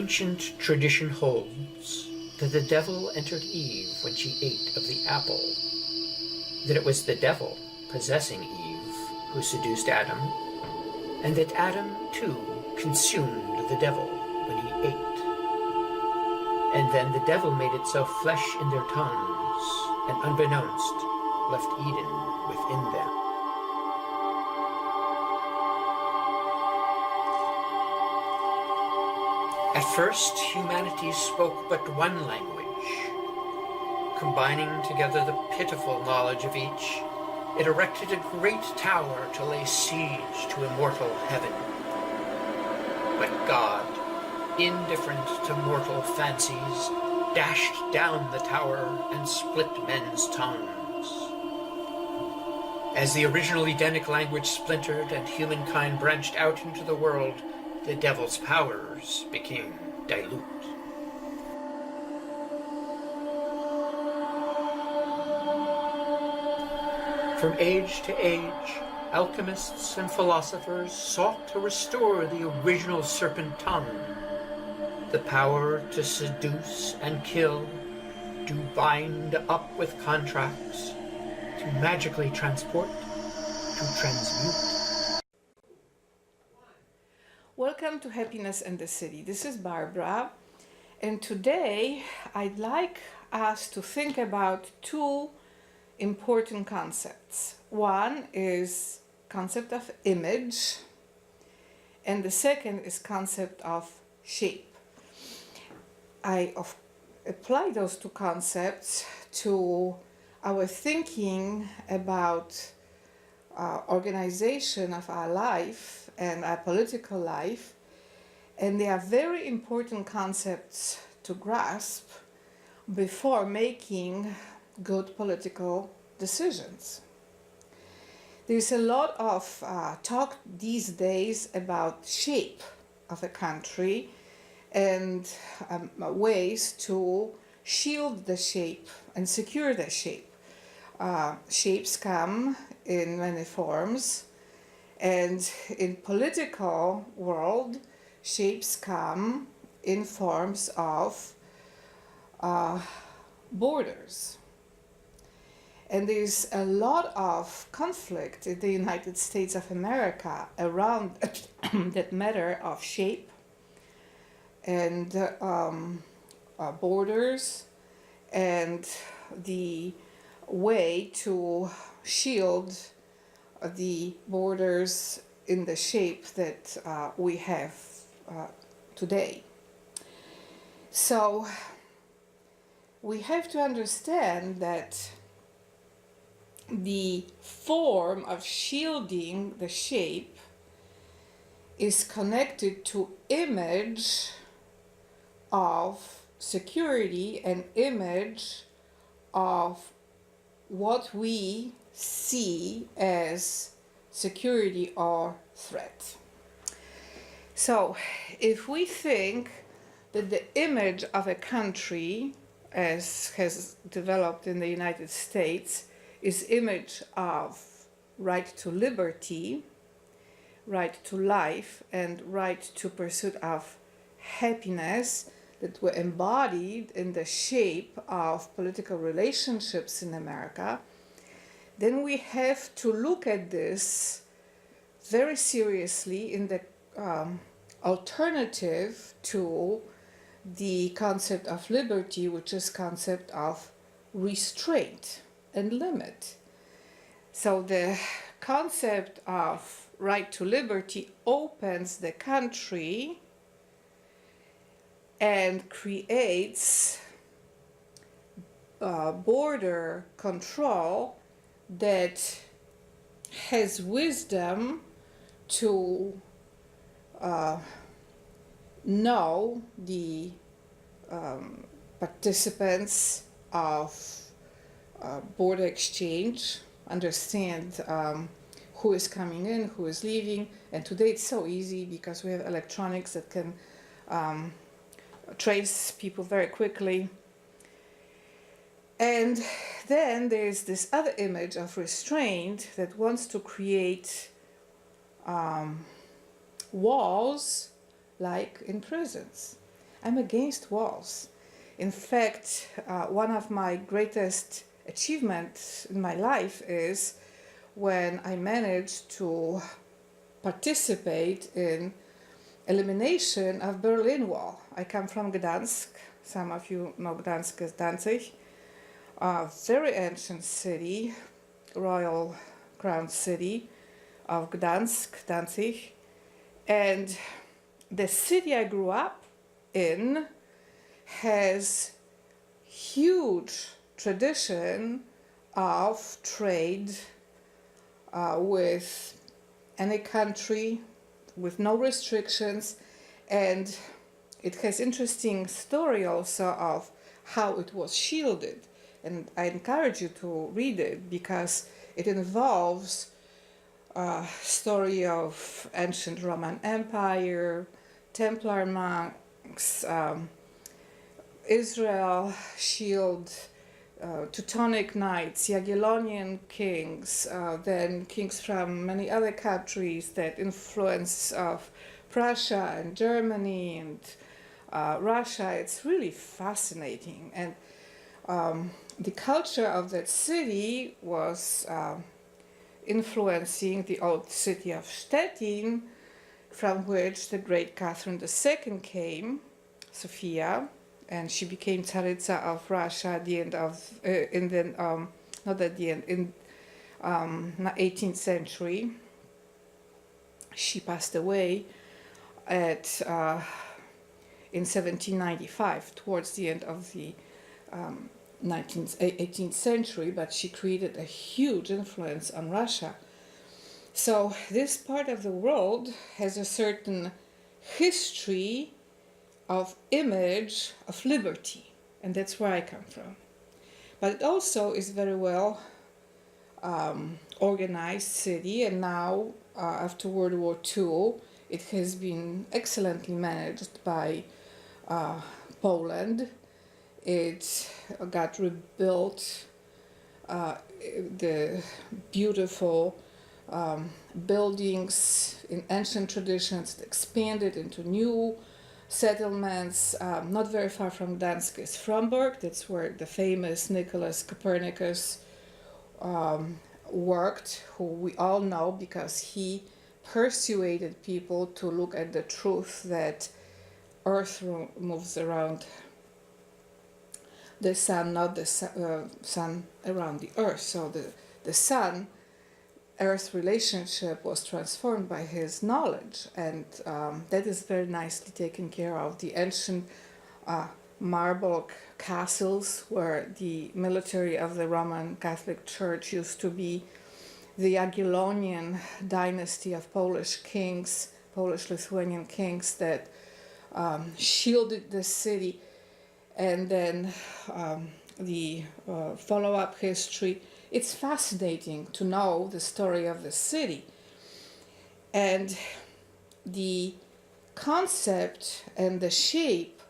Ancient tradition holds that the devil entered Eve when she ate of the apple, that it was the devil possessing Eve who seduced Adam, and that Adam too consumed the devil when he ate. And then the devil made itself flesh in their tongues, and unbeknownst left Eden within them. At first, humanity spoke but one language. Combining together the pitiful knowledge of each, it erected a great tower to lay siege to immortal heaven. But God, indifferent to mortal fancies, dashed down the tower and split men's tongues. As the original Edenic language splintered and humankind branched out into the world, the devil's powers became dilute. From age to age, alchemists and philosophers sought to restore the original serpent tongue, the power to seduce and kill, to bind up with contracts, to magically transport, to transmute. Welcome to Happiness and the City. This is Barbara, and today I'd like us to think about two important concepts. One is concept of image, and the second is concept of shape. I apply those two concepts to our thinking about organization of our life and our political life, and they are very important concepts to grasp before making good political decisions. There's a lot of talk these days about shape of a country and ways to shield the shape and secure the shape. Shapes come in many forms, and in political world, shapes come in forms of borders. And there's a lot of conflict in the United States of America around that matter of shape and borders and the way to shield the borders in the shape that we have today. So we have to understand that the form of shielding the shape is connected to image of security and image of what we see as security or threat. So if we think that the image of a country, as has developed in the United States, is image of right to liberty, right to life, and right to pursuit of happiness that were embodied in the shape of political relationships in America, then we have to look at this very seriously in the alternative to the concept of liberty, which is concept of restraint and limit. So the concept of right to liberty opens the country and creates border control that has wisdom to know the participants of border exchange, understand who is coming in, who is leaving. And today it's so easy because we have electronics that can trace people very quickly. And then there's this other image of restraint that wants to create walls like in prisons. I'm against walls. In fact, one of my greatest achievements in my life is when I managed to participate in elimination of Berlin Wall. I come from Gdansk. Some of you know Gdansk as Danzig, a very ancient city, royal crown city of Gdansk, Danzig. And the city I grew up in has huge tradition of trade with any country, with no restrictions, and it has interesting story also of how it was shielded, and I encourage you to read it because it involves a story of ancient Roman Empire, Templar monks, Israel shield, Teutonic Knights, Jagiellonian kings, then kings from many other countries, that influence of Prussia and Germany and Russia. It's really fascinating. And the culture of that city was influencing the old city of Stettin, from which the great Catherine II came, Sophia, and she became Tsaritsa of Russia at the end of, not at the end, in 18th century. She passed away at in 1795, towards the end of the 18th century, but she created a huge influence on Russia. So this part of the world has a certain history of image of liberty, and that's where I come from. But it also is very well organized city, and now after World War II it has been excellently managed by Poland. It got rebuilt, the beautiful buildings in ancient traditions, expanded into new settlements. Not very far from Gdansk is Fromberg. That's where the famous Nicholas Copernicus worked, who we all know because he persuaded people to look at the truth that Earth moves around the sun, not the sun around the Earth. So the sun Earth relationship was transformed by his knowledge, and that is very nicely taken care of. The ancient marble castles where the military of the Roman Catholic Church used to be, the Jagiellonian dynasty of Polish kings, Polish-Lithuanian kings that shielded the city, and then the follow-up history. It's fascinating to know the story of the city. And the concept and the shape,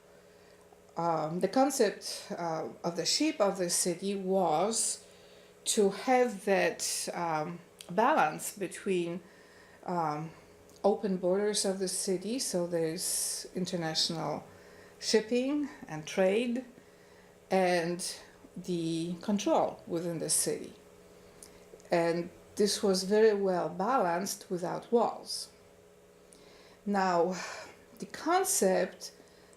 of the shape of the city was to have that balance between open borders of the city, so there's international shipping and trade, and the control within the city. And this was very well balanced without walls. Now, the concept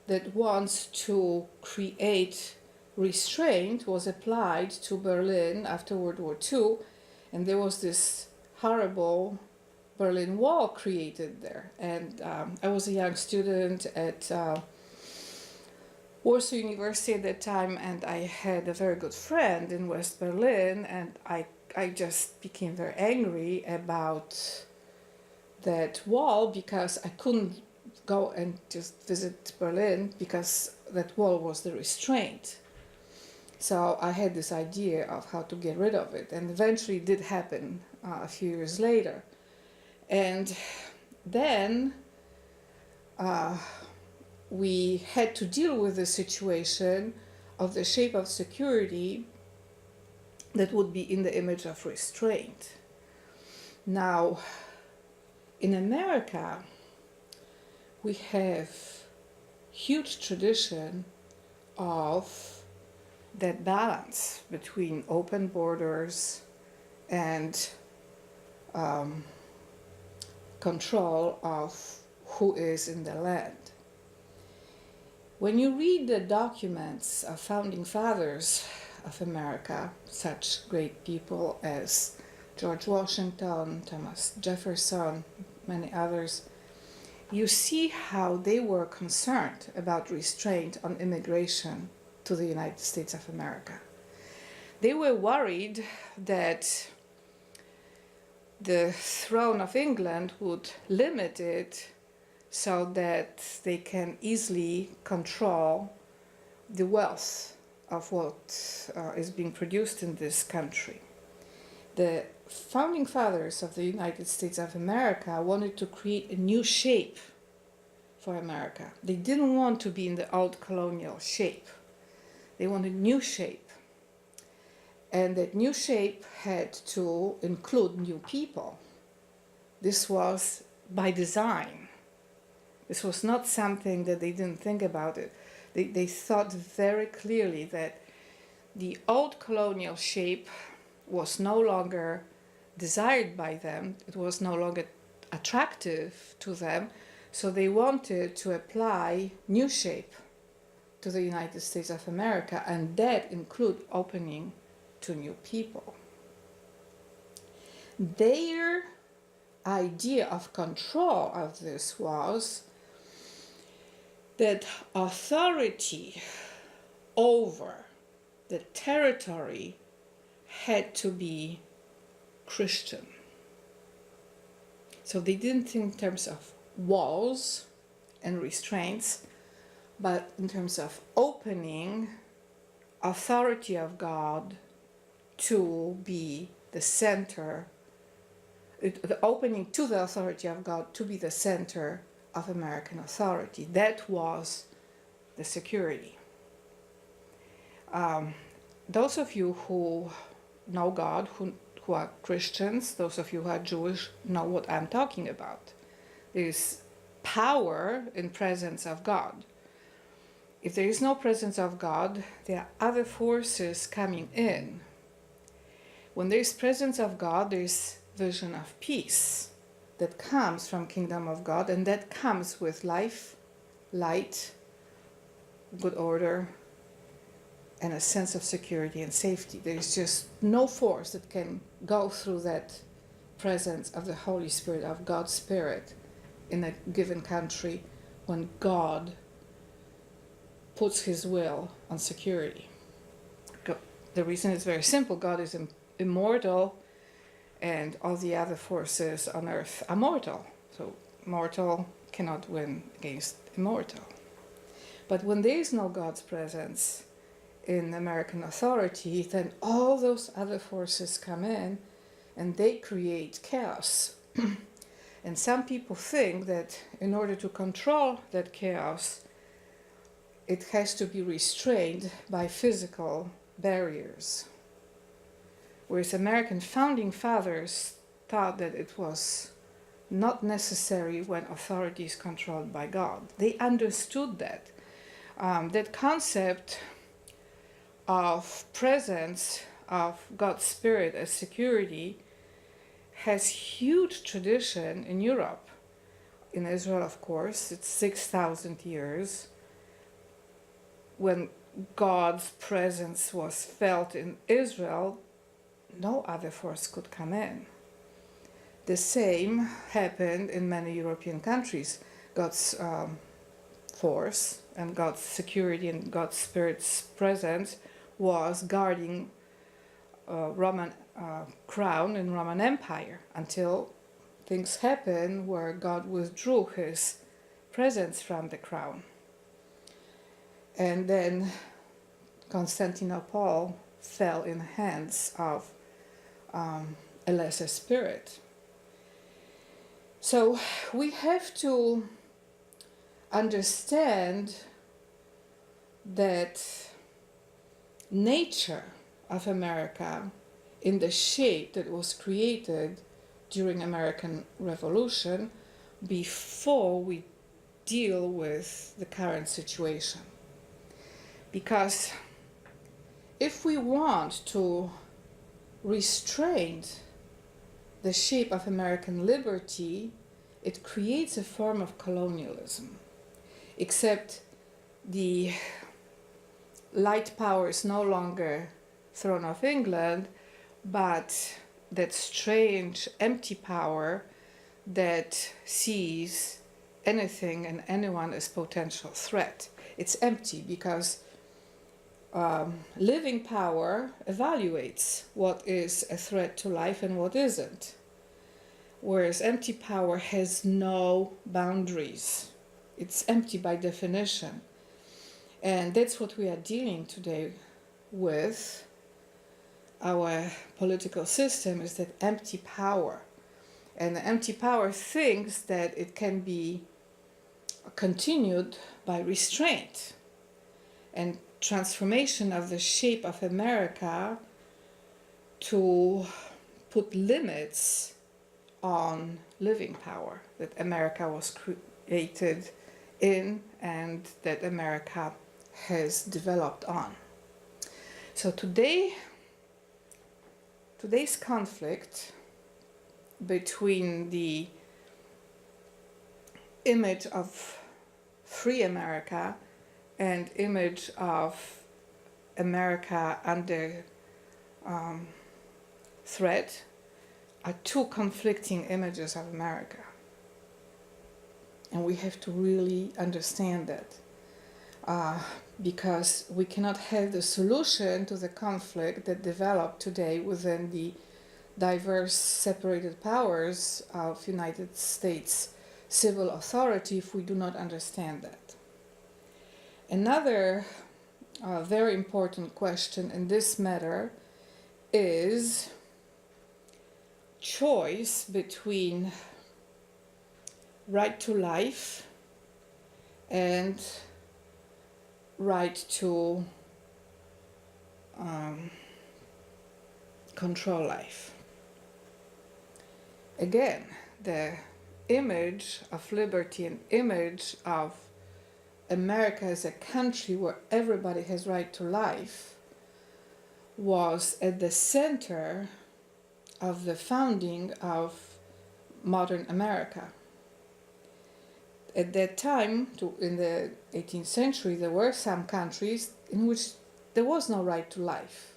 that wants to create restraint was applied to Berlin after World War II, and there was this horrible Berlin Wall created there. And I was a young student at Warsaw University at that time, and I had a very good friend in West Berlin, and I just became very angry about that wall because I couldn't go and just visit Berlin because that wall was the restraint. So I had this idea of how to get rid of it, and eventually it did happen a few years later. And then we had to deal with the situation of the shape of security that would be in the image of restraint. Now, in America, we have huge tradition of that balance between open borders and control of who is in the land. When you read the documents of founding fathers of America, such great people as George Washington, Thomas Jefferson, many others, you see how they were concerned about restraint on immigration to the United States of America. They were worried that the throne of England would limit it so that they can easily control the wealth of what is being produced in this country. The founding fathers of the United States of America wanted to create a new shape for America. They didn't want to be in the old colonial shape. They wanted a new shape. And that new shape had to include new people. This was by design. This was not something that they didn't think about it. They thought very clearly that the old colonial shape was no longer desired by them, it was no longer attractive to them, so they wanted to apply new shape to the United States of America, and that include opening to new people. Their idea of control of this was that authority over the territory had to be Christian. So they didn't think in terms of walls and restraints, but in terms of opening authority of God to be the center, the opening to the authority of God to be the center of American authority. That was the security. Those of you who know God, who are Christians, those of you who are Jewish, know what I'm talking about. There is power in presence of God. If there is no presence of God, there are other forces coming in. When there is presence of God, there is vision of peace that comes from kingdom of God, and that comes with life, light, good order, and a sense of security and safety. There is just no force that can go through that presence of the Holy Spirit, of God's Spirit in a given country when God puts his will on security. The reason is very simple. God is immortal, and all the other forces on earth are mortal. So mortal cannot win against immortal. But when there is no God's presence in American authority, then all those other forces come in and they create chaos. And some people think that in order to control that chaos, it has to be restrained by physical barriers. Whereas American founding fathers thought that it was not necessary when authority is controlled by God. They understood that. That concept of presence of God's Spirit as security has huge tradition in Europe. In Israel, of course, it's 6,000 years. When God's presence was felt in Israel, no other force could come in. The same happened in many European countries. God's force and God's security and God's Spirit's presence was guarding Roman crown and Roman Empire until things happened where God withdrew his presence from the crown. And then Constantinople fell in the hands of a lesser spirit. So we have to understand that nature of America in the shape that was created during American Revolution before we deal with the current situation. Because if we want to restrain the shape of American liberty, it creates a form of colonialism. Except the light power is no longer throne of England, but that strange empty power that sees anything and anyone as potential threat. It's empty because living power evaluates what is a threat to life and what isn't, whereas empty power has no boundaries. It's empty by definition. And that's what we are dealing today with. Our political system is that empty power. And the empty power thinks that it can be continued by restraint and transformation of the shape of America to put limits on living power that America was created in and that America has developed on. So today's conflict between the image of free America and image of America under threat are two conflicting images of America. And we have to really understand that because we cannot have the solution to the conflict that developed today within the diverse separated powers of United States civil authority if we do not understand that. Another very important question in this matter is choice between right to life and right to control life. Again, the image of liberty and image of America as a country where everybody has right to life was at the center of the founding of modern America. At that time, in the 18th century, there were some countries in which there was no right to life.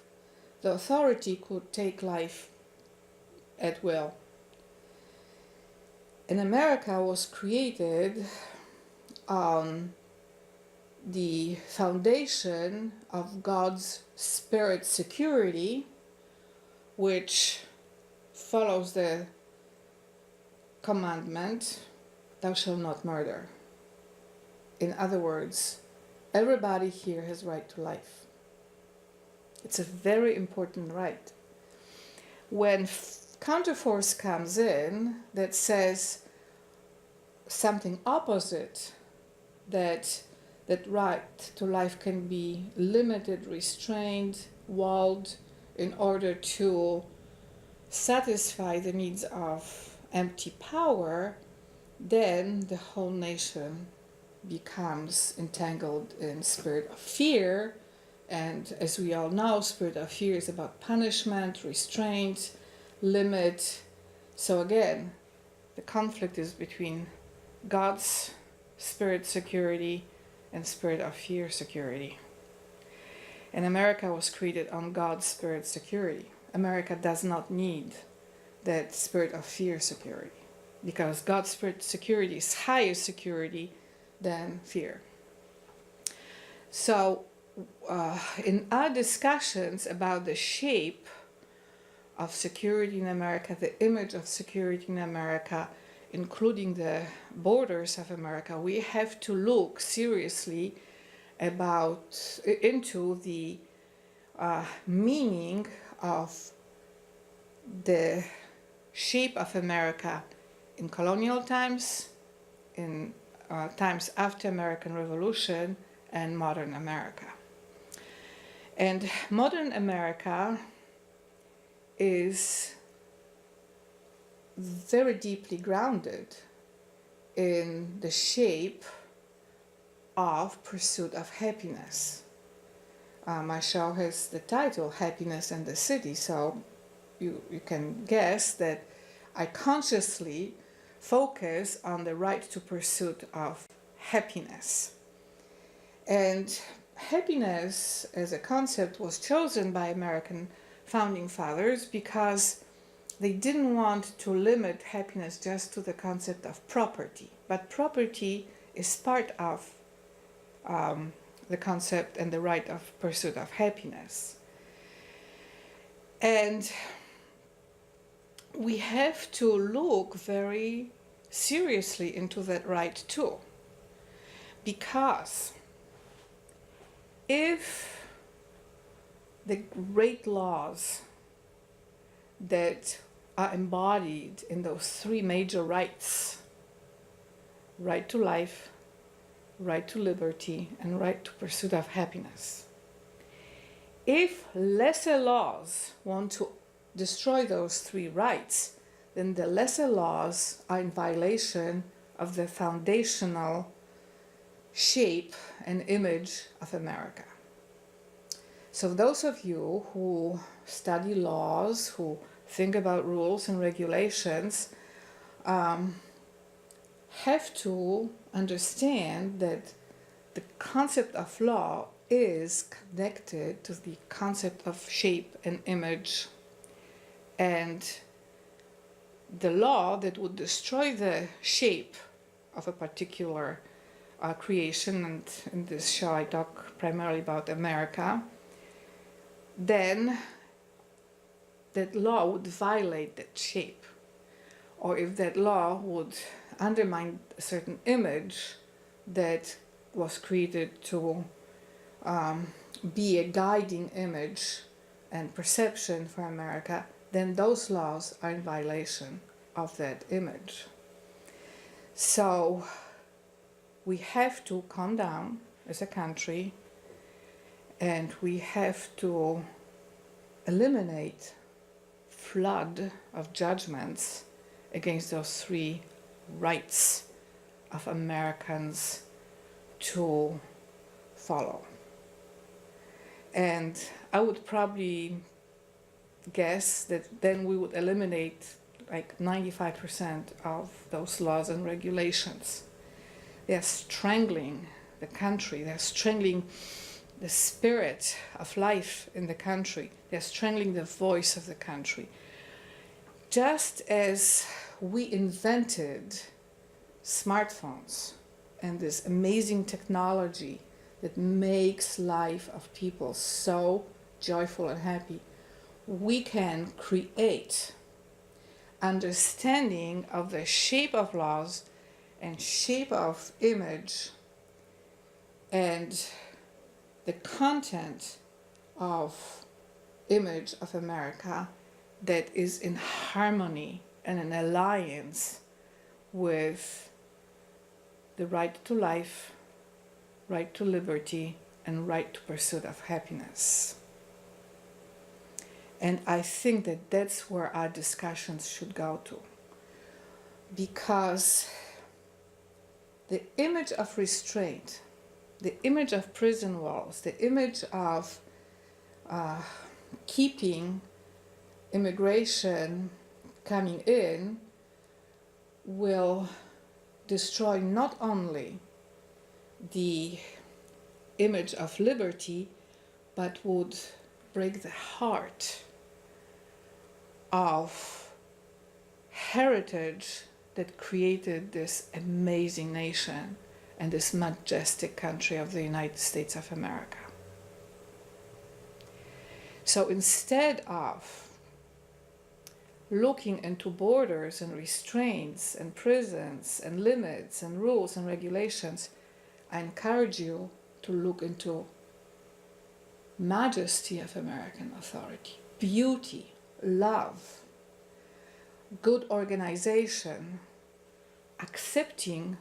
The authority could take life at will. And America was created on the foundation of God's spirit security, which follows the commandment, thou shalt not murder. In other words, everybody here has right to life. It's a very important right. When counterforce comes in that says something opposite, that right to life can be limited, restrained, walled in order to satisfy the needs of empty power, then the whole nation becomes entangled in spirit of fear. And as we all know, spirit of fear is about punishment, restraint, limit. So again, the conflict is between God's spirit security and spirit of fear security. And America was created on God's spirit security. America does not need that spirit of fear security because God's spirit security is higher security than fear. So in our discussions about the shape of security in America, the image of security in America, including the borders of America, we have to look seriously into the meaning of the shape of America in colonial times, in times after American Revolution, and modern America. And modern America is very deeply grounded in the shape of pursuit of happiness. My show has the title Happiness in the City, so you can guess that I consciously focus on the right to pursuit of happiness. And happiness as a concept was chosen by American founding fathers because they didn't want to limit happiness just to the concept of property. But property is part of the concept and the right of pursuit of happiness. And we have to look very seriously into that right too. Because if the great laws that are embodied in those three major rights, right to life, right to liberty, and right to pursuit of happiness, if lesser laws want to destroy those three rights, then the lesser laws are in violation of the foundational shape and image of America. So those of you who study laws, who think about rules and regulations, have to understand that the concept of law is connected to the concept of shape and image. And the law that would destroy the shape of a particular creation, and in this show I talk primarily about America, then that law would violate that shape. Or if that law would undermine a certain image that was created to be a guiding image and perception for America, then those laws are in violation of that image. So we have to calm down as a country, and we have to eliminate flood of judgments against those three rights of Americans to follow. And I would probably guess that then we would eliminate like 95% of those laws and regulations. They're strangling the country, they're strangling the spirit of life in the country, they're strangling the voice of the country. Just as we invented smartphones and this amazing technology that makes life of people so joyful and happy, we can create understanding of the shape of laws and shape of image and the content of image of America that is in harmony and in alliance with the right to life, right to liberty, and right to pursuit of happiness. And I think that that's where our discussions should go to. Because the image of restraint, the image of prison walls, the image of keeping immigration coming in will destroy not only the image of liberty, but would break the heart of heritage that created this amazing nation and this majestic country of the United States of America. So instead of looking into borders and restraints and prisons and limits and rules and regulations, I encourage you to look into majesty of American authority, beauty, love, good organization, accepting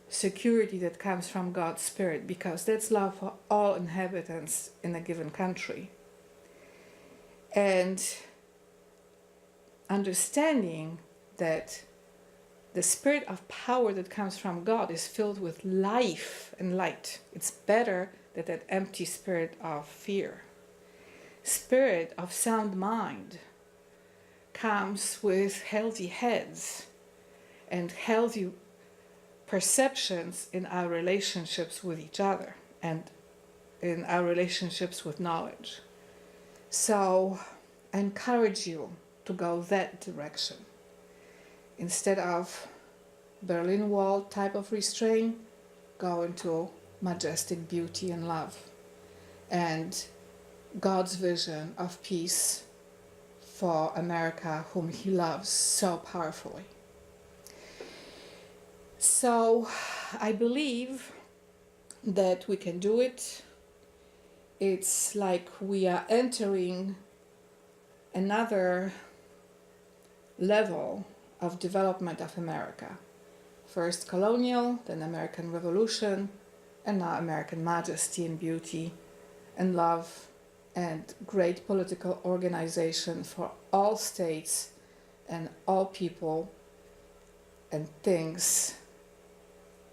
security that comes from God's Spirit, because that's love for all inhabitants in a given country. And understanding that the spirit of power that comes from God is filled with life and light. It's better than that empty spirit of fear. Spirit of sound mind comes with healthy heads and healthy perceptions in our relationships with each other and in our relationships with knowledge. So I encourage you to go that direction. Instead of Berlin Wall type of restraint, go into majestic beauty and love and God's vision of peace for America, whom he loves so powerfully. So I believe that we can do it. It's like we are entering another level of development of America. First colonial, then American Revolution, and now American majesty and beauty and love and great political organization for all states and all people and things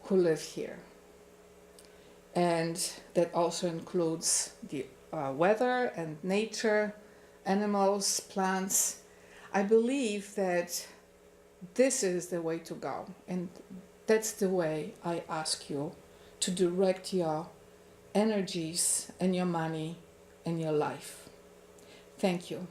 who live here. And that also includes the weather and nature, animals, plants. I believe that this is the way to go, and that's the way I ask you to direct your energies and your money and your life. Thank you.